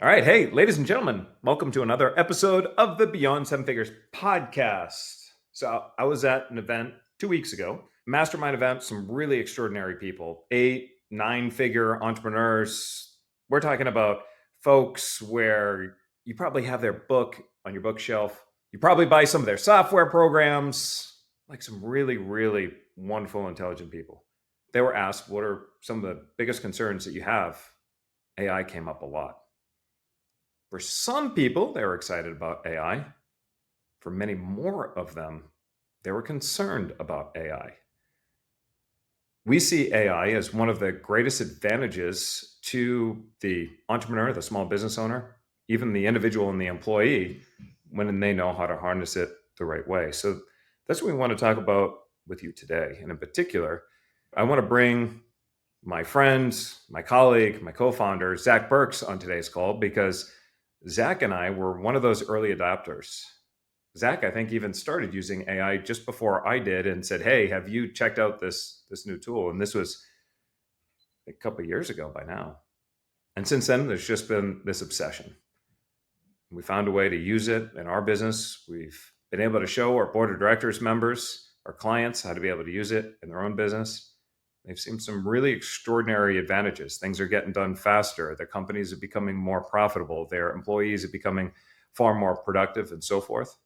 All right. Hey, ladies and gentlemen, welcome to another episode of the Beyond Seven Figures podcast. So, I was at an event 2 weeks ago, mastermind event, some really extraordinary people, 8, 9 figure entrepreneurs. We're talking about folks where you probably have their book on your bookshelf. You probably buy some of their software programs, like some really, really wonderful, intelligent people. They were asked, what are some of the biggest concerns that you have? AI came up a lot. For some people, they were excited about AI. For many more of them, they were concerned about AI. We see AI as one of the greatest advantages to the entrepreneur, the small business owner, even the individual and the employee when they know how to harness it the right way. So that's what we want to talk about with you today. And in particular, I want to bring my friend, my colleague, my co founder, Zach Burks, on today's call because Zach and I were one of those early adopters. Zach, I think, even started using AI just before I did and said, "Hey, have you checked out this new tool?" And this was a couple of years ago by now. And since then, there's just been this obsession. We found a way to use it in our business. We've been able to show our board of directors members, our clients, how to be able to use it in their own business. They've seen some really extraordinary advantages. Things are getting done faster. Their companies are becoming more profitable. Their employees are becoming far more productive and so forth.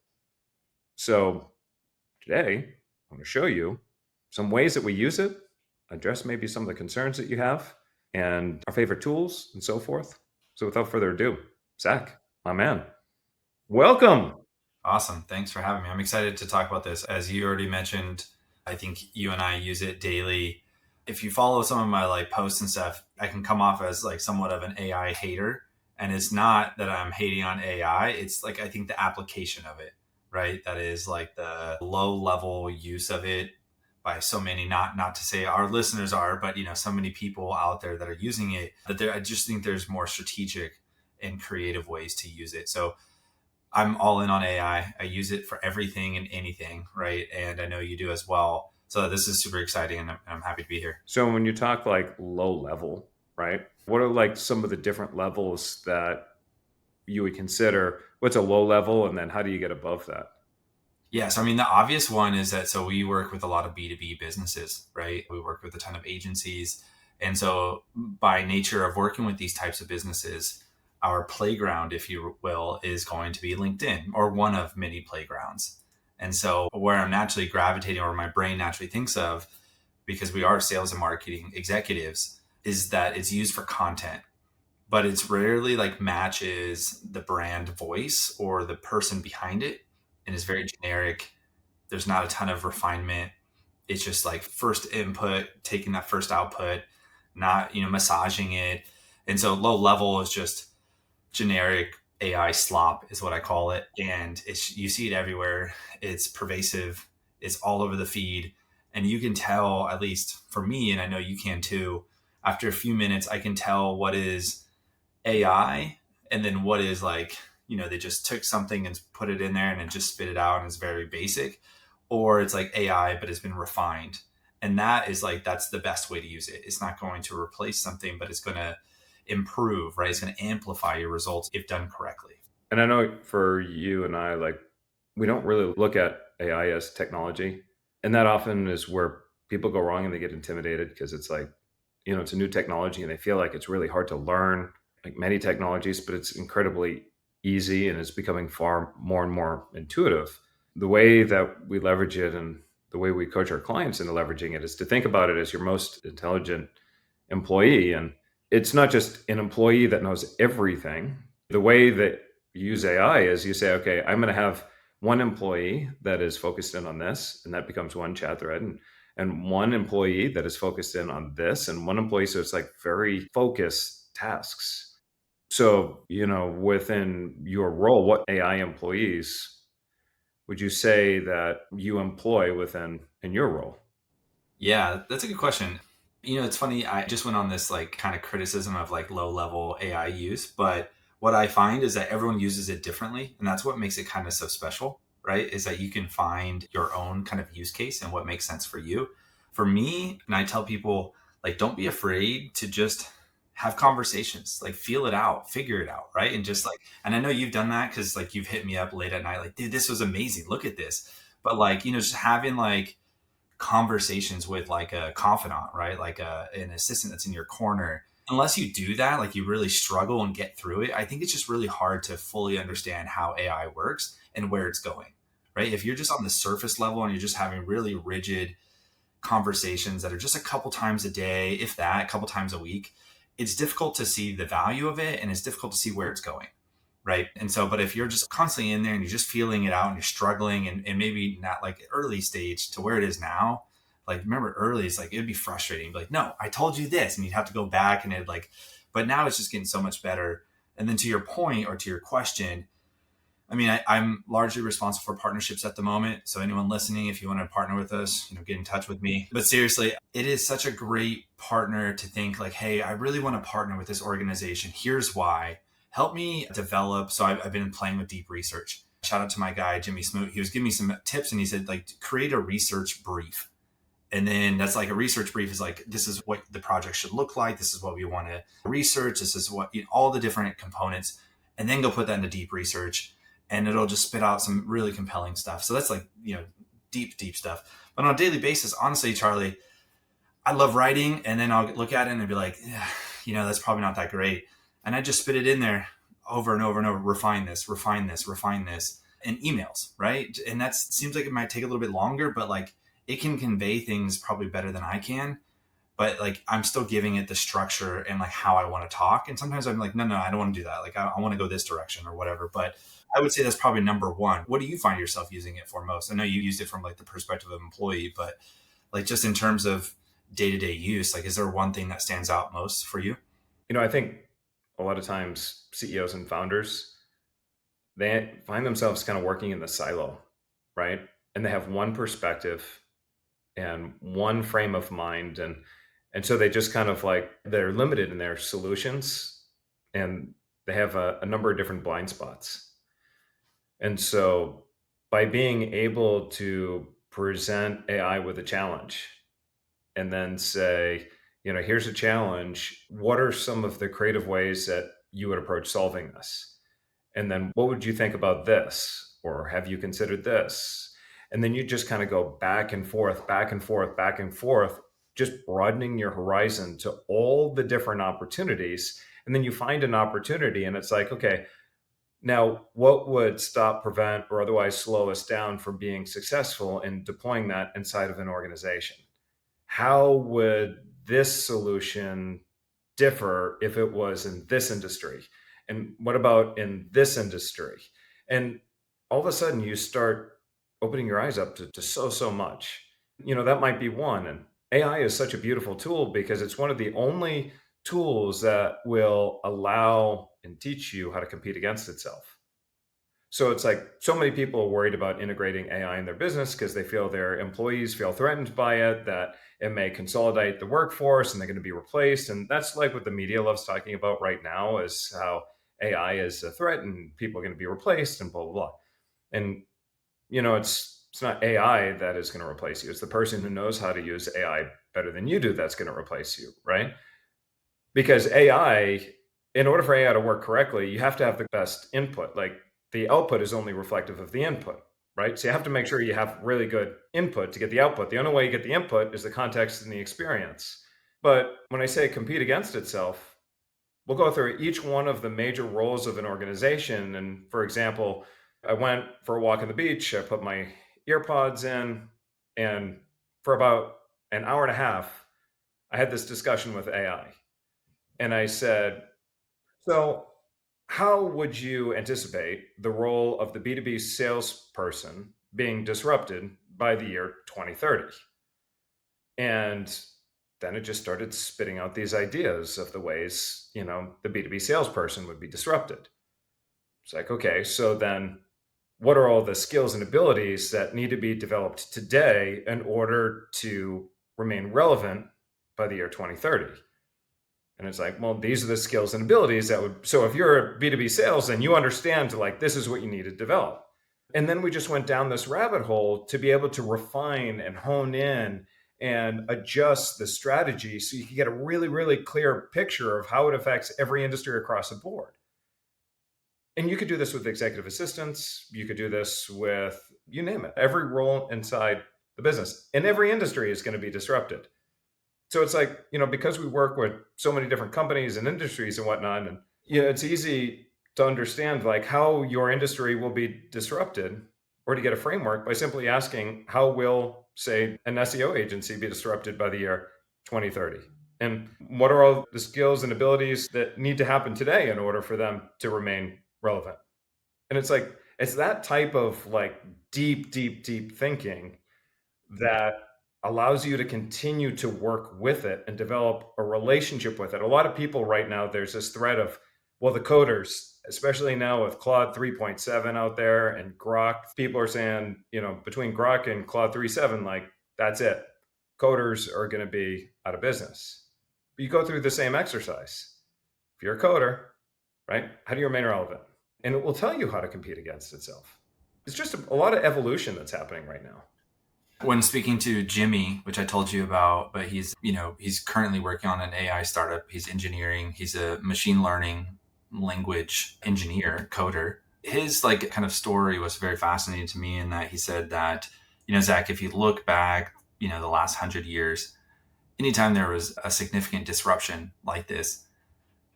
So today, I'm going to show you some ways that we use it, address maybe some of the concerns that you have, and our favorite tools and so forth. So without further ado, Zach, my man, welcome. Awesome. Thanks for having me. I'm excited to talk about this. As you already mentioned, I think you and I use it daily. If you follow some of my posts and stuff, I can come off as somewhat of an AI hater. And it's not that I'm hating on AI. It's I think the application of it, right? That is the low level use of it by so many, not to say our listeners are, but so many people out there that are using it that I just think there's more strategic and creative ways to use it. So I'm all in on AI. I use it for everything and anything, right? And I know you do as well. So this is super exciting, and I'm happy to be here. So when you talk like low level, right? What are like some of the different levels that you would consider? What's a low level, and then how do you get above that? Yeah, so I mean, the obvious one is that we work with a lot of B2B businesses, right? We work with a ton of agencies. And so by nature of working with these types of businesses, our playground, if you will, is going to be LinkedIn or one of many playgrounds. And so where I'm naturally gravitating or my brain naturally thinks of, because we are sales and marketing executives, is that it's used for content, but it's rarely matches the brand voice or the person behind it, and is very generic. There's not a ton of refinement. It's just first input, taking that first output, not massaging it. And so low level is just generic AI slop is what I call it. And you see it everywhere. It's pervasive. It's all over the feed. And you can tell, at least for me, and I know you can too, after a few minutes, I can tell what is AI and then what is they just took something and put it in there and it just spit it out and it's very basic, or it's like AI, but it's been refined. And that is that's the best way to use it. It's not going to replace something, but it's going to improve, right? It's going to amplify your results if done correctly. And I know for you and I, like, we don't really look at AI as technology. And that often is where people go wrong and they get intimidated because it's like, it's a new technology and they feel like it's really hard to learn, like many technologies, but it's incredibly easy and it's becoming far more and more intuitive. The way that we leverage it and the way we coach our clients into leveraging it is to think about it as your most intelligent employee. And it's not just an employee that knows everything. The way that you use AI is you say, okay, I'm going to have one employee that is focused in on this, and that becomes one chat thread, and one employee that is focused in on this, and one employee. So it's like very focused tasks. So, within your role, what AI employees would you say that you employ within in your role? Yeah, that's a good question. It's funny. I just went on this kind of criticism of low level AI use, but what I find is that everyone uses it differently. And that's what makes it kind of so special, right? Is that you can find your own kind of use case and what makes sense for you. For me, and I tell people, don't be afraid to just have conversations, like feel it out, figure it out, right? And just like, and I know you've done that because like you've hit me up late at night, like, dude, this was amazing. Look at this. But like, just having like conversations with like a confidant, right? Like an assistant that's in your corner. Unless you do that, like you really struggle and get through it, I think it's just really hard to fully understand how AI works and where it's going, right? If you're just on the surface level and you're just having really rigid conversations that are just a couple times a day, if that, a couple times a week, it's difficult to see the value of it and it's difficult to see where it's going. Right. And so, but if you're just constantly in there and you're just feeling it out and you're struggling and maybe not like early stage to where it is now, like remember early, it's like, it'd be frustrating. Like, no, I told you this, and you'd have to go back and it like, but now it's just getting so much better. And then to your point or to your question, I mean, I'm largely responsible for partnerships at the moment. So anyone listening, if you want to partner with us, get in touch with me. But seriously, it is such a great partner to think like, hey, I really want to partner with this organization. Here's why. Help me develop. So I've been playing with deep research. Shout out to my guy, Jimmy Smoot. He was giving me some tips and he said, like, create a research brief. And then that's like a research brief is like, this is what the project should look like. This is what we want to research. This is what, all the different components. And then go put that into deep research. And it'll just spit out some really compelling stuff. So that's like, deep stuff. But on a daily basis, honestly, Charlie, I love writing. And then I'll look at it and be like, yeah, that's probably not that great. And I just spit it in there over and over and over, refine this, in emails, right? And that seems like it might take a little bit longer, but like it can convey things probably better than I can. But like, I'm still giving it the structure and like how I want to talk. And sometimes I'm like, no, I don't want to do that. Like, I want to go this direction or whatever. But I would say that's probably number one. What do you find yourself using it for most? I know you used it from like the perspective of an employee, but like just in terms of day-to-day use, like, is there one thing that stands out most for you? I think a lot of times CEOs and founders, they find themselves kind of working in the silo, right? And they have one perspective and one frame of mind. And so they just kind of like, they're limited in their solutions and they have a number of different blind spots. And so by being able to present AI with a challenge and then say, here's a challenge. What are some of the creative ways that you would approach solving this? And then what would you think about this? Or have you considered this? And then you just kind of go back and forth, back and forth, back and forth, just broadening your horizon to all the different opportunities. And then you find an opportunity and it's like, okay, now what would stop, prevent, or otherwise slow us down from being successful in deploying that inside of an organization? How would this solution differ if it was in this industry? And what about in this industry? And all of a sudden you start opening your eyes up to so much. That might be one. And AI is such a beautiful tool because it's one of the only tools that will allow and teach you how to compete against itself. So it's like so many people are worried about integrating AI in their business because they feel their employees feel threatened by it, that it may consolidate the workforce and they're going to be replaced. And that's like what the media loves talking about right now is how AI is a threat and people are going to be replaced and blah, blah, blah. And, it's not AI that is going to replace you. It's the person who knows how to use AI better than you do that's going to replace you, right? Because AI, in order for AI to work correctly, you have to have the best input. Like the output is only reflective of the input, right? So you have to make sure you have really good input to get the output. The only way you get the input is the context and the experience. But when I say compete against itself, we'll go through each one of the major roles of an organization. And for example, I went for a walk on the beach. I put my earpods in, and for about an hour and a half, I had this discussion with AI. And I said, so how would you anticipate the role of the B2B salesperson being disrupted by the year 2030? And then it just started spitting out these ideas of the ways, the B2B salesperson would be disrupted. It's like, okay, so then what are all the skills and abilities that need to be developed today in order to remain relevant by the year 2030? And it's like, well, these are the skills and abilities that would, so if you're a B2B sales, then you understand like, this is what you need to develop. And then we just went down this rabbit hole to be able to refine and hone in and adjust the strategy so you can get a really, really clear picture of how it affects every industry across the board. And you could do this with executive assistants. You could do this with, you name it, every role inside the business. And every industry is going to be disrupted. So it's like, because we work with so many different companies and industries and whatnot, and it's easy to understand like how your industry will be disrupted, or to get a framework by simply asking how will, say, an SEO agency be disrupted by the year 2030? And what are all the skills and abilities that need to happen today in order for them to remain relevant? And it's like, it's that type of like deep, deep, deep thinking that allows you to continue to work with it and develop a relationship with it. A lot of people right now, there's this threat of, well, the coders, especially now with Claude 3.7 out there and Grok, people are saying, between Grok and Claude 3.7, like, that's it. Coders are going to be out of business. But you go through the same exercise. If you're a coder, right, how do you remain relevant? And it will tell you how to compete against itself. It's just a lot of evolution that's happening right now. When speaking to Jimmy, which I told you about, but he's currently working on an AI startup. He's engineering. He's a machine learning language engineer, coder. His like kind of story was very fascinating to me in that he said that, Zach, if you look back, the last 100 years, anytime there was a significant disruption like this,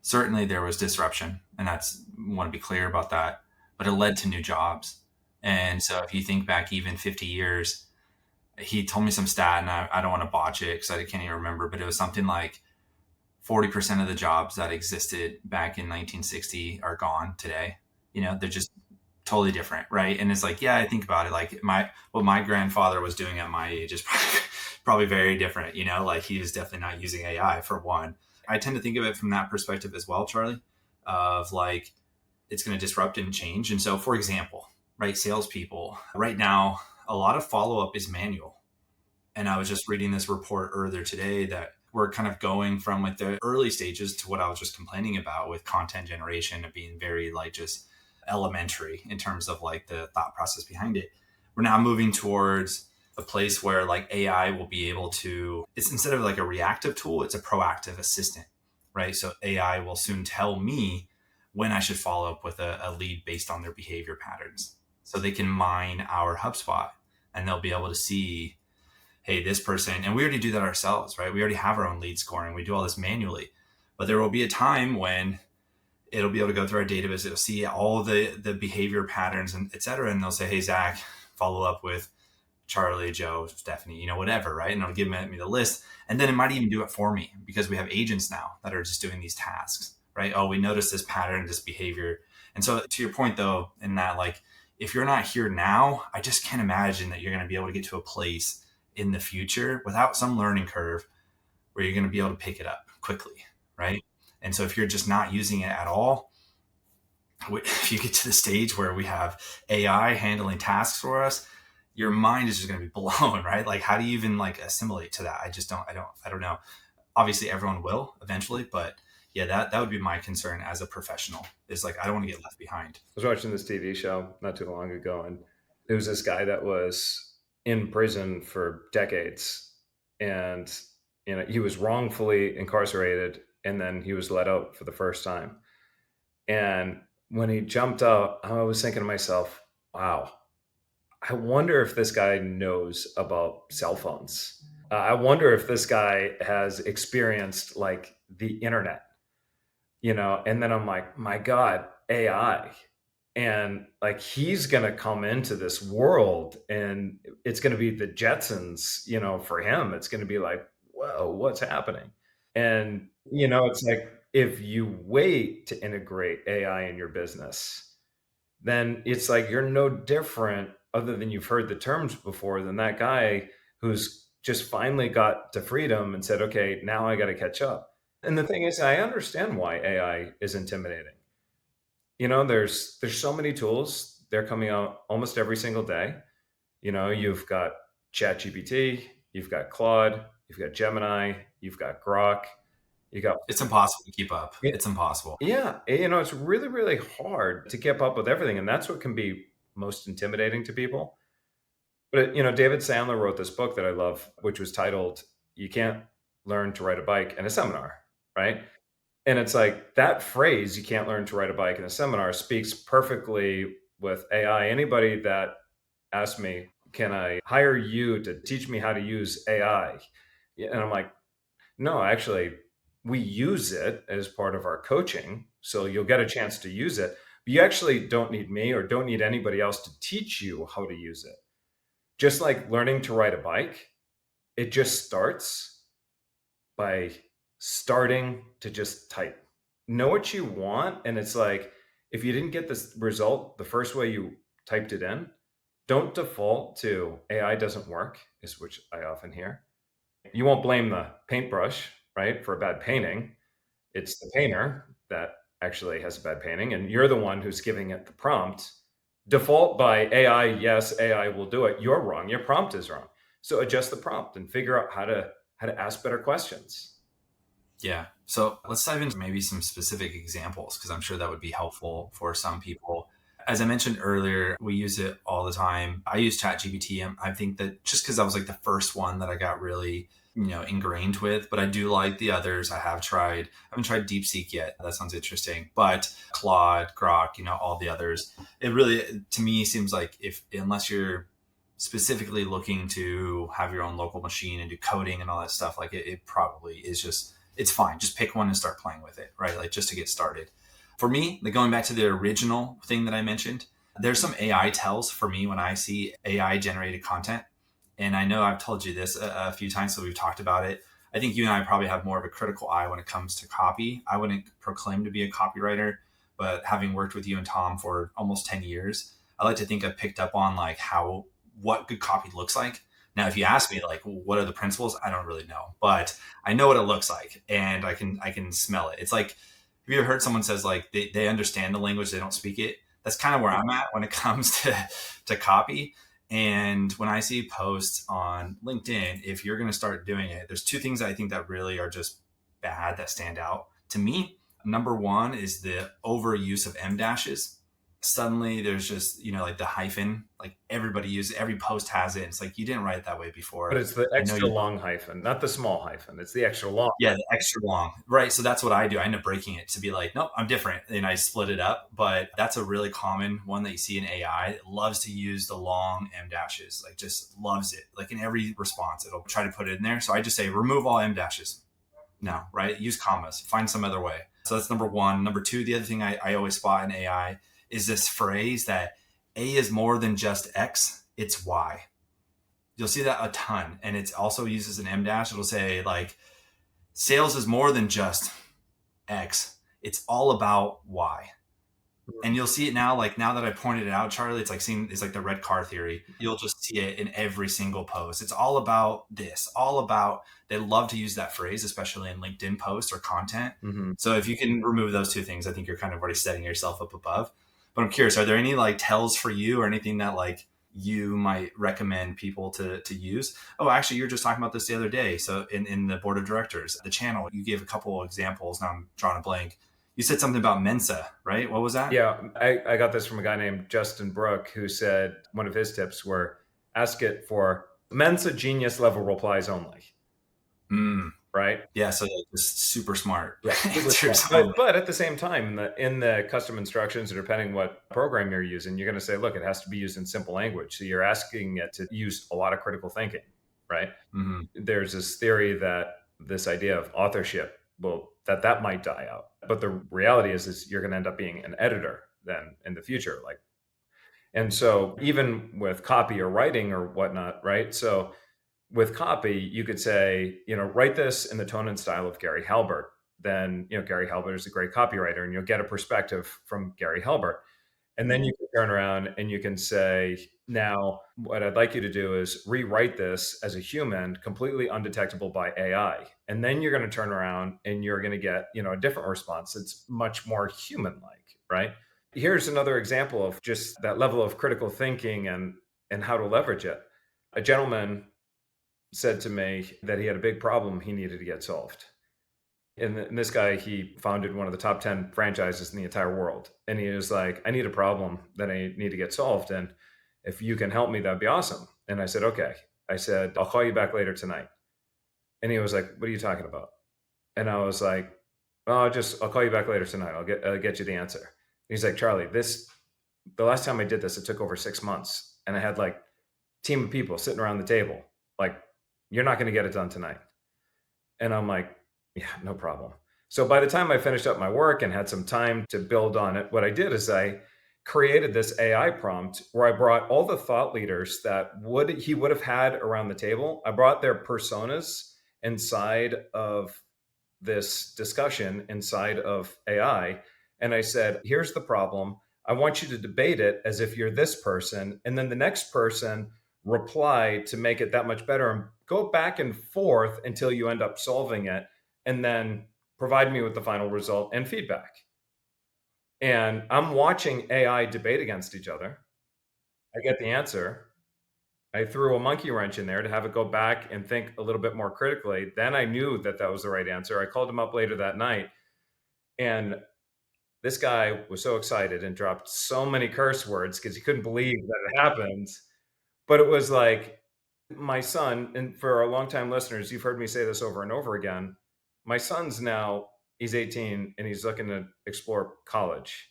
certainly there was disruption, and I want to be clear about that, but it led to new jobs. And so if you think back even 50 years, he told me some stat, and I don't want to botch it because I can't even remember, but it was something like 40% of the jobs that existed back in 1960 are gone today. They're just totally different, right? And it's like, yeah, I think about it, like what my grandfather was doing at my age is probably very different, like he was definitely not using AI for one. I tend to think of it from that perspective as well, Charlie, of like, it's going to disrupt and change. And so, for example, right, salespeople right now, a lot of follow-up is manual. And I was just reading this report earlier today that we're kind of going from like the early stages to what I was just complaining about with content generation and being very like just elementary in terms of like the thought process behind it. We're now moving towards a place where like AI will be able to, it's instead of like a reactive tool, it's a proactive assistant, right? So AI will soon tell me when I should follow up with a lead based on their behavior patterns. So they can mine our HubSpot and they'll be able to see, hey, this person, and we already do that ourselves, right? We already have our own lead scoring. We do all this manually, but there will be a time when it'll be able to go through our database. It'll see all the behavior patterns and et cetera. And they'll say, hey, Zach, follow up with Charlie, Joe, Stephanie, whatever, right? And it'll give me the list. And then it might even do it for me because we have agents now that are just doing these tasks, right? Oh, we noticed this pattern, this behavior. And so to your point though, in that like, if you're not here now, I just can't imagine that you're going to be able to get to a place in the future without some learning curve where you're going to be able to pick it up quickly, right? And so if you're just not using it at all, if you get to the stage where we have AI handling tasks for us, your mind is just going to be blown, right? Like, how do you even like assimilate to that? I don't know. Obviously everyone will eventually, but yeah, that would be my concern as a professional is like, I don't want to get left behind. I was watching this TV show not too long ago, and there was this guy that was in prison for decades, and he was wrongfully incarcerated, and then he was let out for the first time. And when he jumped out, I was thinking to myself, wow, I wonder if this guy knows about cell phones. I wonder if this guy has experienced like the internet, and then I'm like, my God, AI. And like he's going to come into this world and it's going to be the Jetsons, for him. It's going to be like, whoa, what's happening? And, it's like if you wait to integrate AI in your business, then it's like you're no different, other than you've heard the terms before, than that guy who's just finally got to freedom and said, okay, now I got to catch up. And the thing is, I understand why AI is intimidating. There's so many tools. They're coming out almost every single day. You've got ChatGPT, you've got Claude, you've got Gemini, you've got Grok, It's impossible to keep up. Yeah. It's impossible. Yeah, it's really, really hard to keep up with everything, and that's what can be most intimidating to people. But David Sandler wrote this book that I love, which was titled "You Can't Learn to Ride a Bike in a Seminar," right? And it's like that phrase, "You can't learn to ride a bike in a seminar," speaks perfectly with AI. Anybody that asks me, "Can I hire you to teach me how to use AI?" Yeah, and I'm like, "No, actually, we use it as part of our coaching, so you'll get a chance to use it. But you actually don't need me or don't need anybody else to teach you how to use it." Just like learning to ride a bike, it just starts by starting to just type. Know what you want, and it's like, if you didn't get this result the first way you typed it in, don't default to AI doesn't work, is which I often hear. You won't blame the paintbrush, right, for a bad painting. It's the painter that actually has a bad painting, and you're the one who's giving it the prompt. Default by AI, yes, AI will do it. You're wrong. Your prompt is wrong. So adjust the prompt and figure out how to ask better questions. Yeah. So let's dive into maybe some specific examples because I'm sure that would be helpful for some people. As I mentioned earlier, we use it all the time. I use ChatGPT. I think that just because I was like the first one that I got really, ingrained with, but I do like the others. I haven't tried DeepSeek yet. That sounds interesting. But Claude, Grok, all the others. It really, to me, seems like unless you're specifically looking to have your own local machine and do coding and all that stuff, like it probably is it's fine. Just pick one and start playing with it, right? Like just to get started. For me, like going back to the original thing that I mentioned, there's some AI tells for me when I see AI generated content. And I know I've told you this a few times, so we've talked about it. I think you and I probably have more of a critical eye when it comes to copy. I wouldn't proclaim to be a copywriter, but having worked with you and Tom for almost 10 years, I like to think I've picked up on like what good copy looks like. Now, if you ask me like what are the principles, I don't really know, but I know what it looks like and I can smell it. It's like, have you ever heard someone says like they understand the language, they don't speak it? That's kind of where I'm at when it comes to copy. And when I see posts on LinkedIn, if you're going to start doing it, there's two things I think that really are just bad that stand out to me. Number one is the overuse of M dashes. Suddenly there's just, like the hyphen, like everybody uses, every post has it. It's like, you didn't write it that way But before. it's the I know extra you long hyphen, not the small hyphen. It's the extra long. Yeah, the extra long. Right. So that's what I do. I end up breaking it to be like, nope, I'm different. And I split it up. But that's a really common one that you see in AI. It loves to use the long M dashes, like just loves it. Like in every response, it'll try to put it in there. So I just say, remove all M dashes. No, right? Use commas, find some other way. So that's number one. Number two, the other thing I always spot in AI is this phrase that A is more than just X, it's Y. You'll see that a ton. And it also uses an M dash. It'll say like, sales is more than just X. It's all about Y. And you'll see it now, like now that I pointed it out, Charlie, it's like the red car theory. You'll just see it in every single post. It's all about this, all about, they love to use that phrase, especially in LinkedIn posts or content. Mm-hmm. So if you can remove those two things, I think you're kind of already setting yourself up above. But I'm curious, are there any like tells for you or anything that like you might recommend people to use? Oh, actually, you were just talking about this the other day. So in the board of directors, the channel, you gave a couple of examples. Now I'm drawing a blank. You said something about Mensa, right? What was that? Yeah, I got this from a guy named Justin Brook, who said one of his tips were ask it for Mensa genius level replies only. Right? Yeah, so like just super smart. Yeah, but at the same time, in the custom instructions, or depending what program you're using, you're going to say, look, it has to be used in simple language. So you're asking it to use a lot of critical thinking, right? Mm-hmm. There's this theory that this idea of authorship that might die out, but the reality is you're going to end up being an editor then in the future, like, and so even with copy or writing or whatnot, right? So with copy, you could say, write this in the tone and style of Gary Halbert. Then, Gary Halbert is a great copywriter, and you'll get a perspective from Gary Halbert. And then you can turn around and you can say, now, what I'd like you to do is rewrite this as a human, completely undetectable by AI. And then you're going to turn around and you're going to get, a different response. It's much more human-like, right? Here's another example of just that level of critical thinking and how to leverage it. A gentleman said to me that he had a big problem he needed to get solved. And this guy, he founded one of the top 10 franchises in the entire world. And he was like, I need a problem that I need to get solved. And If you can help me, that'd be awesome. And I said, okay. I said, I'll call you back later tonight. And he was like, what are you talking about? And I was like, well, I'll call you back later tonight. I'll get you the answer. And he's like, Charlie, the last time I did this, it took over 6 months, and I had like team of people sitting around the table. Like, you're not going to get it done tonight. And I'm like, yeah, no problem. So by the time I finished up my work and had some time to build on it, what I did is I created this AI prompt where I brought all the thought leaders that he would have had around the table. I brought their personas inside of this discussion inside of AI. And I said, here's the problem. I want you to debate it as if you're this person. And then the next person reply to make it that much better, and go back and forth until you end up solving it. And then provide me with the final result and feedback. And I'm watching AI debate against each other. I get the answer. I threw a monkey wrench in there to have it go back and think a little bit more critically. Then I knew that that was the right answer. I called him up later that night, and this guy was so excited and dropped so many curse words because he couldn't believe that it happened. But it was like my son, and for our longtime listeners, you've heard me say this over and over again. My son's now, he's 18 and he's looking to explore college.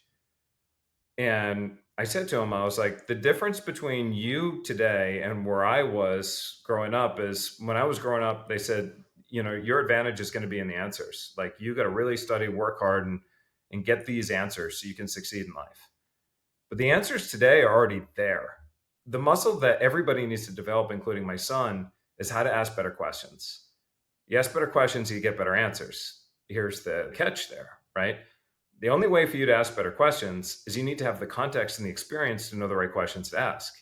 And I said to him, I was like, the difference between you today and where I was growing up is when I was growing up, they said, your advantage is going to be in the answers. Like, you got to really study, work hard, and get these answers so you can succeed in life. But the answers today are already there. The muscle that everybody needs to develop, including my son, is how to ask better questions. You ask better questions, you get better answers. Here's the catch there, right? The only way for you to ask better questions is you need to have the context and the experience to know the right questions to ask.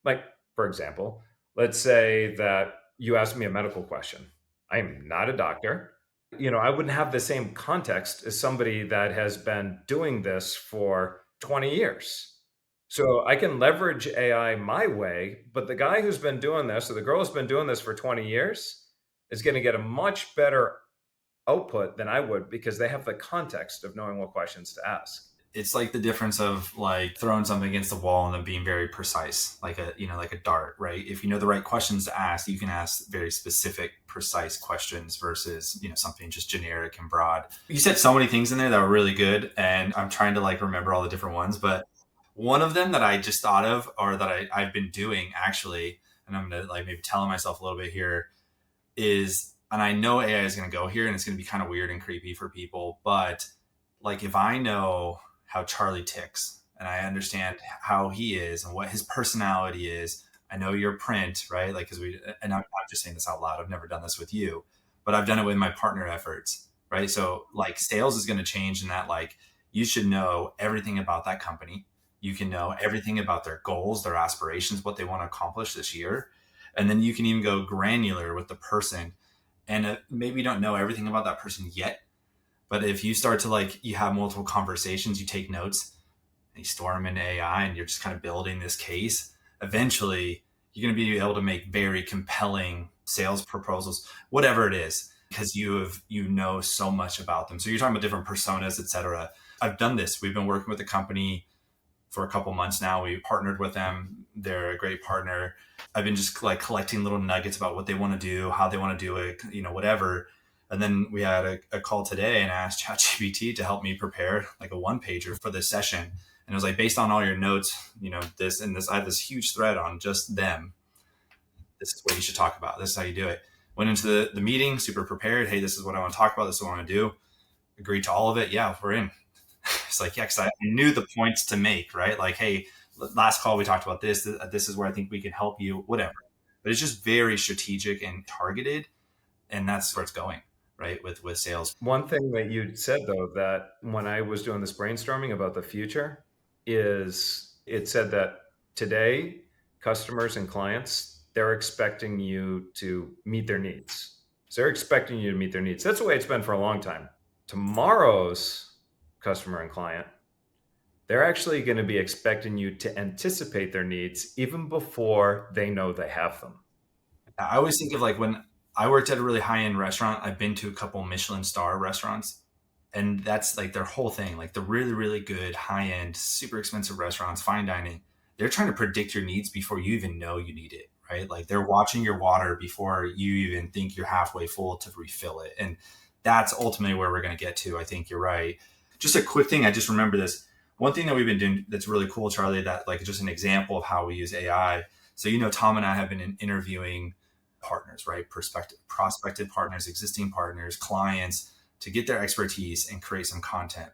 Like, for example, let's say that you ask me a medical question. I am not a doctor. I wouldn't have the same context as somebody that has been doing this for 20 years. So I can leverage AI my way, but the guy who's been doing this, or the girl who's been doing this for 20 years, is going to get a much better output than I would, because they have the context of knowing what questions to ask. It's like the difference of like throwing something against the wall and then being very precise, like a dart, right? If you know the right questions to ask, you can ask very specific, precise questions versus, something just generic and broad. You said so many things in there that were really good, and I'm trying to like remember all the different ones, but one of them that I just thought of, or that I've been doing actually, and I'm going to like maybe telling myself a little bit here, is, and I know AI is going to go here and it's going to be kind of weird and creepy for people, but like if I know how Charlie ticks and I understand how he is and what his personality is, I know your print, right? Like, and I'm just saying this out loud. I've never done this with you, but I've done it with my partner efforts, right? So like sales is going to change in that, like, you should know everything about that company. You can know everything about their goals, their aspirations, what they want to accomplish this year. And then you can even go granular with the person. And maybe you don't know everything about that person yet, but if you start to like, you have multiple conversations, you take notes, and you store them into AI, and you're just kind of building this case, eventually you're going to be able to make very compelling sales proposals, whatever it is, because you know so much about them. So you're talking about different personas, et cetera. I've done this. We've been working with a company for a couple months now. We partnered with them. They're a great partner. I've been just like collecting little nuggets about what they want to do, how they want to do it, whatever. And then we had a call today and I asked ChatGPT to help me prepare like a one-pager for this session. And it was like, based on all your notes, this and this, I have this huge thread on just them. This is what you should talk about. This is how you do it. Went into the meeting, super prepared. Hey, this is what I want to talk about. This is what I want to do. Agreed to all of it. Yeah, we're in. It's like, yeah, because I knew the points to make, right? Like, hey, last call we talked about this. This is where I think we can help you, whatever. But it's just very strategic and targeted, and that's where it's going, right? With sales. One thing that you said though, that when I was doing this brainstorming about the future, is it said that today customers and clients, they're expecting you to meet their needs. So they're expecting you to meet their needs. That's the way it's been for a long time. Tomorrow's customer and client, they're actually going to be expecting you to anticipate their needs even before they know they have them. I always think of like when I worked at a really high-end restaurant, I've been to a couple Michelin star restaurants, and that's like their whole thing. Like the really, really good high-end, super expensive restaurants, fine dining, they're trying to predict your needs before you even know you need it, right? Like they're watching your water before you even think you're halfway full to refill it. And that's ultimately where we're going to get to. I think you're right. Just a quick thing. I just remember this. One thing that we've been doing that's really cool, Charlie, that like just an example of how we use AI. So, Tom and I have been interviewing partners, right? Prospective partners, existing partners, clients to get their expertise and create some content.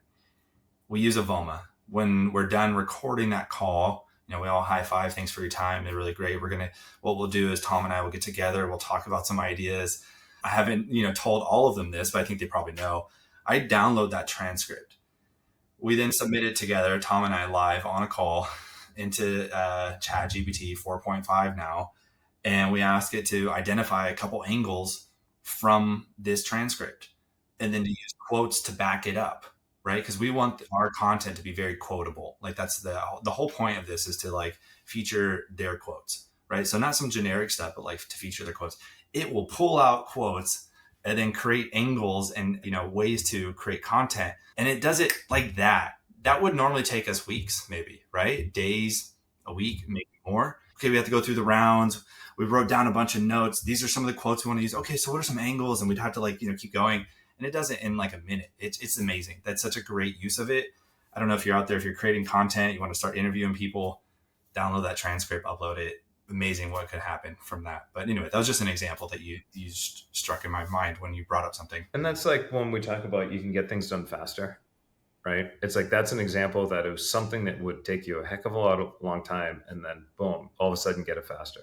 We use Avoma. When we're done recording that call, we all high five. Thanks for your time. They're really great. What we'll do is Tom and I will get together. We'll talk about some ideas. I haven't, told all of them this, but I think they probably know. I download that transcript. We then submit it together, Tom and I live on a call into ChatGPT 4.5 now. And we ask it to identify a couple angles from this transcript and then to use quotes to back it up, right? Because we want our content to be very quotable. Like that's the whole point of this is to like feature their quotes, right? So not some generic stuff, but like to feature their quotes. It will pull out quotes and then create angles and, ways to create content. And it does it like that. That would normally take us weeks, maybe, right? Days, a week, maybe more. Okay, we have to go through the rounds. We wrote down a bunch of notes. These are some of the quotes we want to use. Okay, so what are some angles? And we'd have to keep going. And it does it in like a minute. It's amazing. That's such a great use of it. I don't know if you're out there, if you're creating content, you want to start interviewing people, download that transcript, upload it. Amazing what could happen from that. But anyway, that was just an example that you struck in my mind when you brought up something. And that's like when we talk about you can get things done faster, right? It's like that's an example that it was something that would take you a heck of a long time, and then boom, all of a sudden get it faster.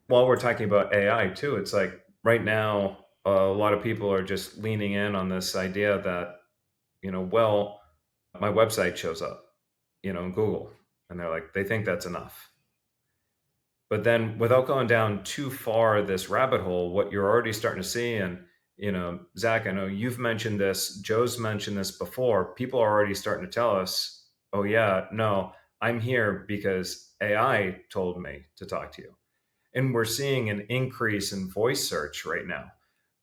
While we're talking about AI too, it's like right now a lot of people are just leaning in on this idea that, my website shows up, in Google, and they're like, they think that's enough. But then without going down too far this rabbit hole, what you're already starting to see, and, Zach, I know you've mentioned this, Joe's mentioned this before, people are already starting to tell us, oh yeah, no, I'm here because AI told me to talk to you. And we're seeing an increase in voice search right now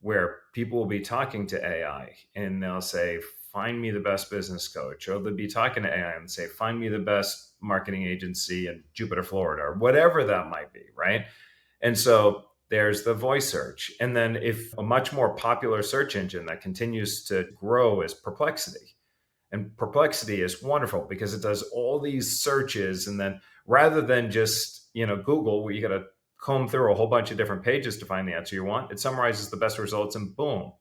where people will be talking to AI and they'll say, find me the best business coach, or they'll be talking to AI and say, find me the best marketing agency in Jupiter, Florida, or whatever that might be, right? And so there's the voice search. And then if a much more popular search engine that continues to grow is Perplexity. And Perplexity is wonderful because it does all these searches. And then rather than just, Google, where you got to comb through a whole bunch of different pages to find the answer you want, it summarizes the best results and boom.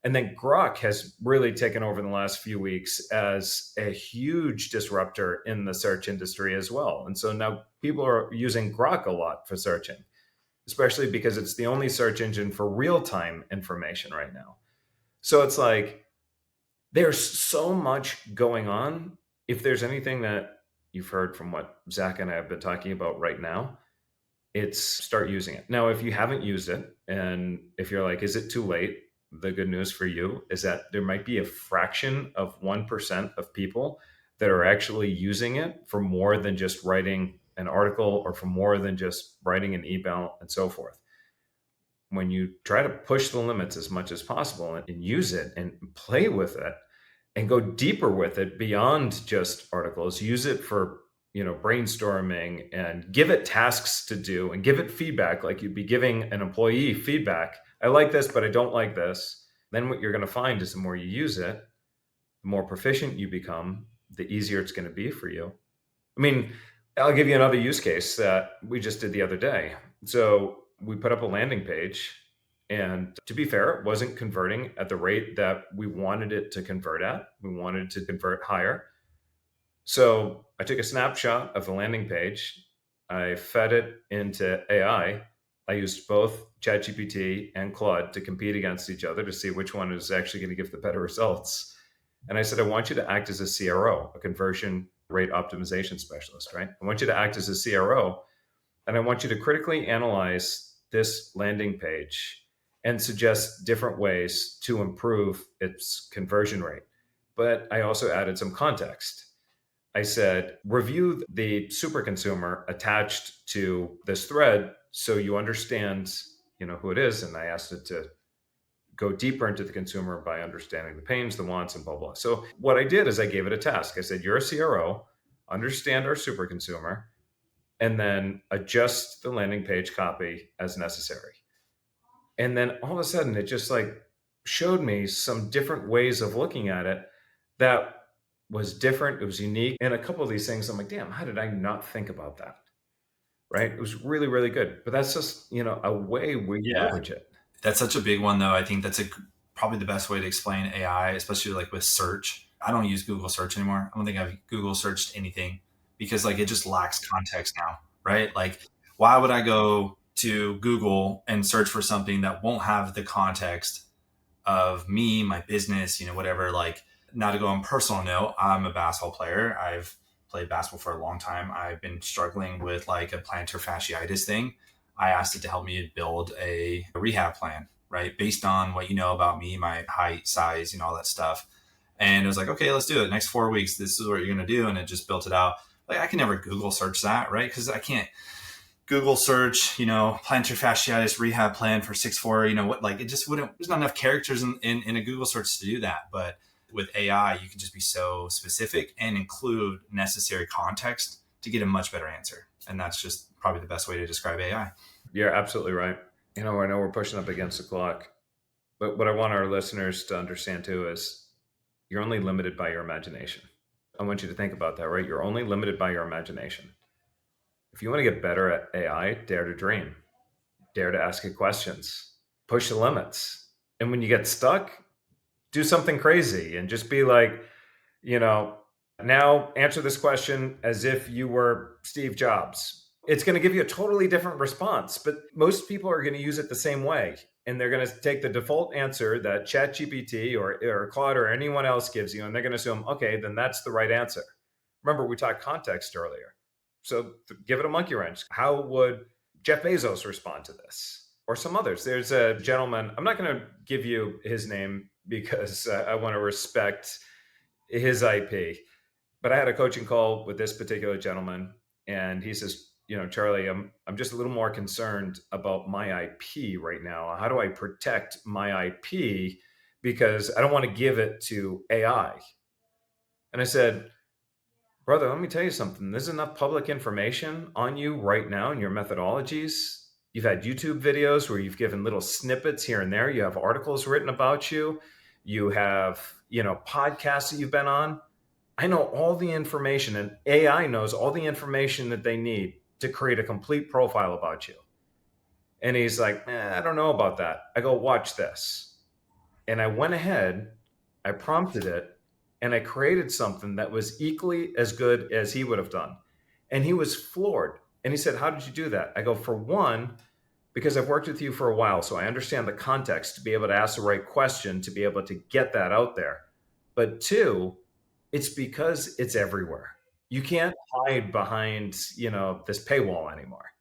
And then Grok has really taken over in the last few weeks as a huge disruptor in the search industry as well. And so now people are using Grok a lot for searching, especially because it's the only search engine for real-time information right now. So it's like there's so much going on. If there's anything that you've heard from what Zach and I have been talking about right now, it's start using it. Now, if you haven't used it and if you're like, is it too late? The good news for you is that there might be a fraction of 1% of people that are actually using it for more than just writing an article or for more than just writing an email and so forth. When you try to push the limits as much as possible and use it and play with it and go deeper with it beyond just articles, use it for brainstorming and give it tasks to do and give it feedback like you'd be giving an employee feedback. I like this, but I don't like this. Then what you're going to find is the more you use it, the more proficient you become, the easier it's going to be for you. I mean, I'll give you another use case that we just did the other day. So we put up a landing page, and to be fair, it wasn't converting at the rate that we wanted it to convert at. We wanted to convert higher. So I took a snapshot of the landing page. I fed it into AI. I used both ChatGPT and Claude to compete against each other to see which one is actually going to give the better results. And I said, I want you to act as a CRO, a conversion rate optimization specialist, right? I want you to act as a CRO, and I want you to critically analyze this landing page and suggest different ways to improve its conversion rate. But I also added some context. I said, review the super consumer attached to this thread so you understand, who it is. And I asked it to go deeper into the consumer by understanding the pains, the wants, and blah, blah. So what I did is I gave it a task. I said, you're a CRO, understand our super consumer, and then adjust the landing page copy as necessary. And then all of a sudden, it just like showed me some different ways of looking at it that was different. It was unique. And a couple of these things, I'm like, damn, how did I not think about that? Right. It was really, really good. But that's just, a way we Yeah. leverage it. That's such a big one, though. I think that's probably the best way to explain AI, especially like with search. I don't use Google search anymore. I don't think I've Google searched anything because like it just lacks context now, right? Like, why would I go to Google and search for something that won't have the context of me, my business, whatever? Like, now to go on personal note, I'm a basketball player. I've played basketball for a long time. I've been struggling with like a plantar fasciitis thing. I asked it to help me build a rehab plan, right? Based on what you know about me, my height, size, all that stuff. And it was like, okay, let's do it. Next 4 weeks, this is what you're going to do. And it just built it out. Like, I can never Google search that, right? Because I can't Google search, plantar fasciitis rehab plan for 6'4", what, like it just wouldn't, there's not enough characters in a Google search to do that. But with AI, you can just be so specific and include necessary context to get a much better answer. And that's just probably the best way to describe AI. You're absolutely right. I know we're pushing up against the clock, but what I want our listeners to understand too is you're only limited by your imagination. I want you to think about that, right? You're only limited by your imagination. If you want to get better at AI, dare to dream, dare to ask it questions, push the limits. And when you get stuck, do something crazy and just be like, now answer this question as if you were Steve Jobs. It's going to give you a totally different response, but most people are going to use it the same way. And they're going to take the default answer that ChatGPT or Claude or anyone else gives you, and they're going to assume, okay, then that's the right answer. Remember, we talked context earlier. So give it a monkey wrench. How would Jeff Bezos respond to this? Or some others. There's a gentleman, I'm not going to give you his name because I want to respect his IP. But I had a coaching call with this particular gentleman, and he says, Charlie, I'm just a little more concerned about my IP right now. How do I protect my IP? Because I don't want to give it to AI. And I said, brother, let me tell you something. There's enough public information on you right now and your methodologies. You've had YouTube videos where you've given little snippets here and there. You have articles written about you. You have, podcasts that you've been on. I know all the information, and AI knows all the information that they need to create a complete profile about you. And he's like, I don't know about that. I go, watch this. And I went ahead, I prompted it, and I created something that was equally as good as he would have done. And he was floored. And he said, how did you do that? I go, for one, because I've worked with you for a while, so I understand the context to be able to ask the right question, to be able to get that out there. But two, it's because it's everywhere. You can't hide behind, this paywall anymore.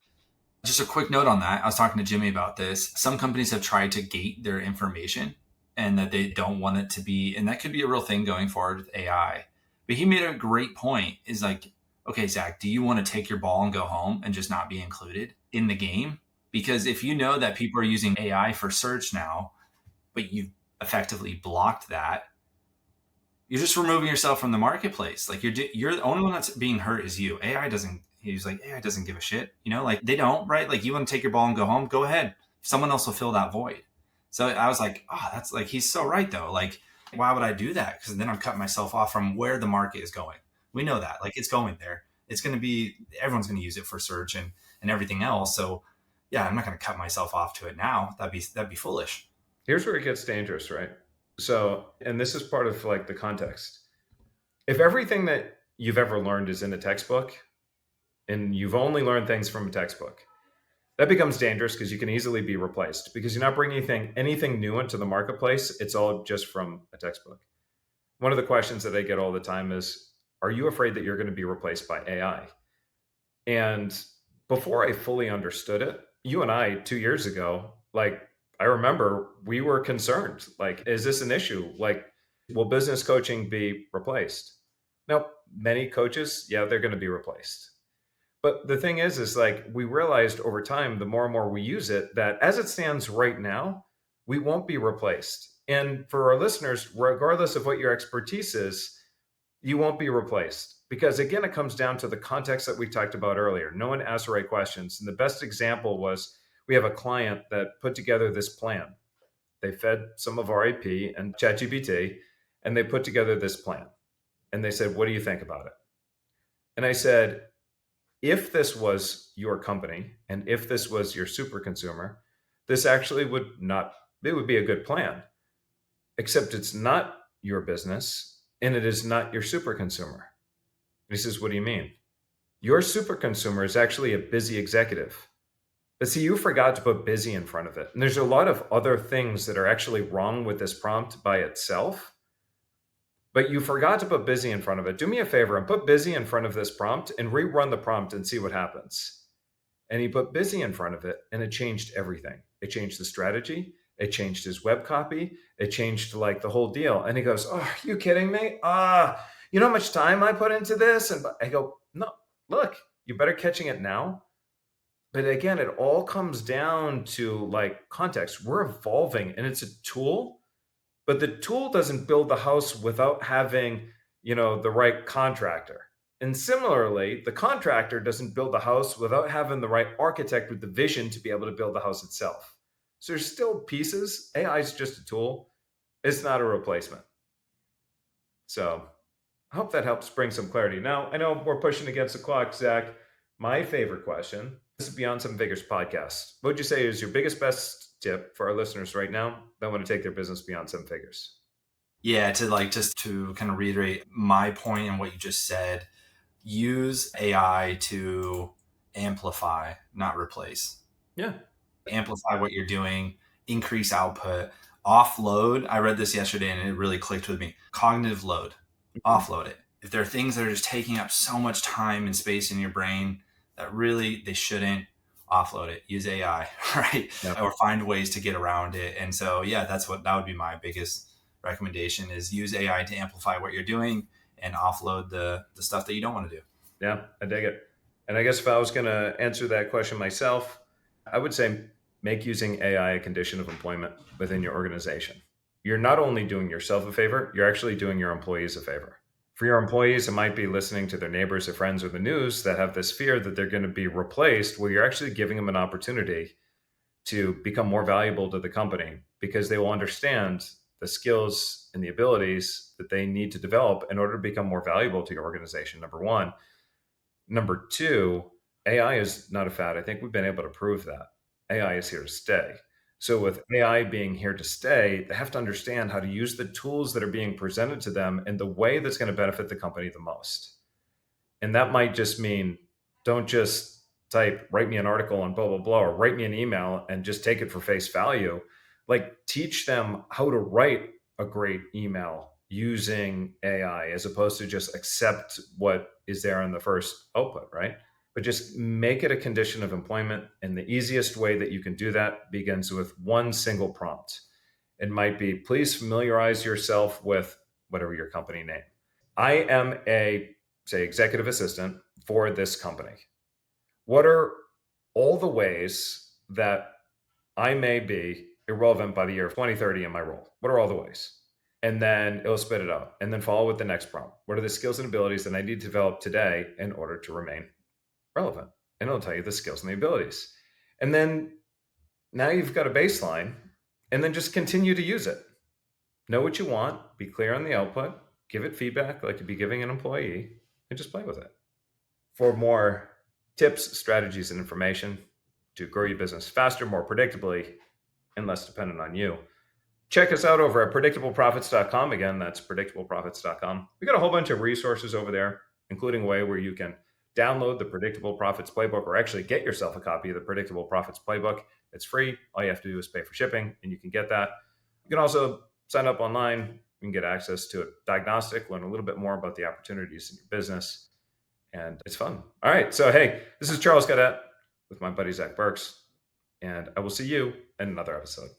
Just a quick note on that. I was talking to Jimmy about this. Some companies have tried to gate their information and that they don't want it to be, and that could be a real thing going forward with AI. But he made a great point is like, okay, Zach, do you want to take your ball and go home and just not be included in the game? Because if you know that people are using AI for search now, but you effectively blocked that, you're just removing yourself from the marketplace. Like you're the only one that's being hurt is you. AI doesn't. He's like, AI doesn't give a shit. Like they don't, right? Like you want to take your ball and go home, go ahead. Someone else will fill that void. So I was like, oh, that's like, he's so right though. Like, why would I do that? Because then I'm cutting myself off from where the market is going. We know that, like it's going there. It's going to be, everyone's going to use it for search and everything else. So yeah, I'm not going to cut myself off to it now. That'd be foolish. Here's where it gets dangerous, right? So, and this is part of like the context. If everything that you've ever learned is in a textbook and you've only learned things from a textbook, that becomes dangerous because you can easily be replaced because you're not bringing anything new into the marketplace. It's all just from a textbook. One of the questions that I get all the time is, are you afraid that you're going to be replaced by AI? And before I fully understood it, you and I 2 years ago, like I remember we were concerned, like, is this an issue? Like, will business coaching be replaced? Now, many coaches, yeah, they're going to be replaced. But the thing is like we realized over time, the more and more we use it, that as it stands right now, we won't be replaced. And for our listeners, regardless of what your expertise is, you won't be replaced Because again, it comes down to the context that we talked about earlier. No one asked the right questions. And the best example was we have a client that put together this plan. They fed some of our IP and ChatGPT, and they put together this plan. And they said, "What do you think about it?" And I said, if this was your company and if this was your super consumer, this actually would not, it would be a good plan, except it's not your business and it is not your super consumer. And he says, "What do you mean?" Your super consumer is actually a busy executive. But see, you forgot to put busy in front of it. And there's a lot of other things that are actually wrong with this prompt by itself, but you forgot to put busy in front of it. Do me a favor and put busy in front of this prompt and rerun the prompt and see what happens. And he put busy in front of it and it changed everything. It changed the strategy. It changed his web copy. It changed like the whole deal. And he goes, "Oh, are you kidding me? You know how much time I put into this?" And I go, "No, look, you better catching it now." But again, it all comes down to like context. We're evolving and it's a tool, but the tool doesn't build the house without having, the right contractor. And similarly, the contractor doesn't build the house without having the right architect with the vision to be able to build the house itself. So there's still pieces. AI is just a tool. It's not a replacement. So I hope that helps bring some clarity. Now, I know we're pushing against the clock, Zach. My favorite question, this is Beyond Seven Figures podcast. What would you say is your biggest, best tip for our listeners right now that want to take their business beyond seven figures? Yeah, just to kind of reiterate my point and what you just said, use AI to amplify, not replace. Yeah. Amplify what you're doing, increase output, offload. I read this yesterday and it really clicked with me. Cognitive load, offload it. If there are things that are just taking up so much time and space in your brain that really they shouldn't, offload it. Use AI, right? Yep. Or find ways to get around it. And so, yeah, that would be my biggest recommendation is use AI to amplify what you're doing and offload the stuff that you don't want to do. Yeah, I dig it. And I guess if I was going to answer that question myself, I would say make using AI a condition of employment within your organization. You're not only doing yourself a favor, you're actually doing your employees a favor. For your employees, it might be listening to their neighbors or friends or the news that have this fear that they're going to be replaced, where you're actually giving them an opportunity to become more valuable to the company because they will understand the skills and the abilities that they need to develop in order to become more valuable to your organization, number one. Number two, AI is not a fad. I think we've been able to prove that. AI is here to stay. So with AI being here to stay, they have to understand how to use the tools that are being presented to them in the way that's going to benefit the company the most. And that might just mean don't just type, write me an article on blah, blah, blah, or write me an email and just take it for face value. Like teach them how to write a great email using AI as opposed to just accept what is there in the first output, right? But just make it a condition of employment. And the easiest way that you can do that begins with one single prompt. It might be, please familiarize yourself with whatever your company name. I am a, say, executive assistant for this company. What are all the ways that I may be irrelevant by the year of 2030 in my role? What are all the ways? And then it'll spit it out and then follow with the next prompt. What are the skills and abilities that I need to develop today in order to remain relevant? And it'll tell you the skills and the abilities. And then now you've got a baseline and then just continue to use it. Know what you want, be clear on the output, give it feedback like you'd be giving an employee, and just play with it. For more tips, strategies, and information to grow your business faster, more predictably, and less dependent on you, check us out over at predictableprofits.com. Again, that's predictableprofits.com. We got a whole bunch of resources over there, including a way where you can download the Predictable Profits Playbook or actually get yourself a copy of the Predictable Profits Playbook. It's free. All you have to do is pay for shipping, and you can get that. You can also sign up online. You can get access to a diagnostic, learn a little bit more about the opportunities in your business, and it's fun. All right. So, hey, this is Charles Cadet with my buddy Zach Burks, and I will see you in another episode.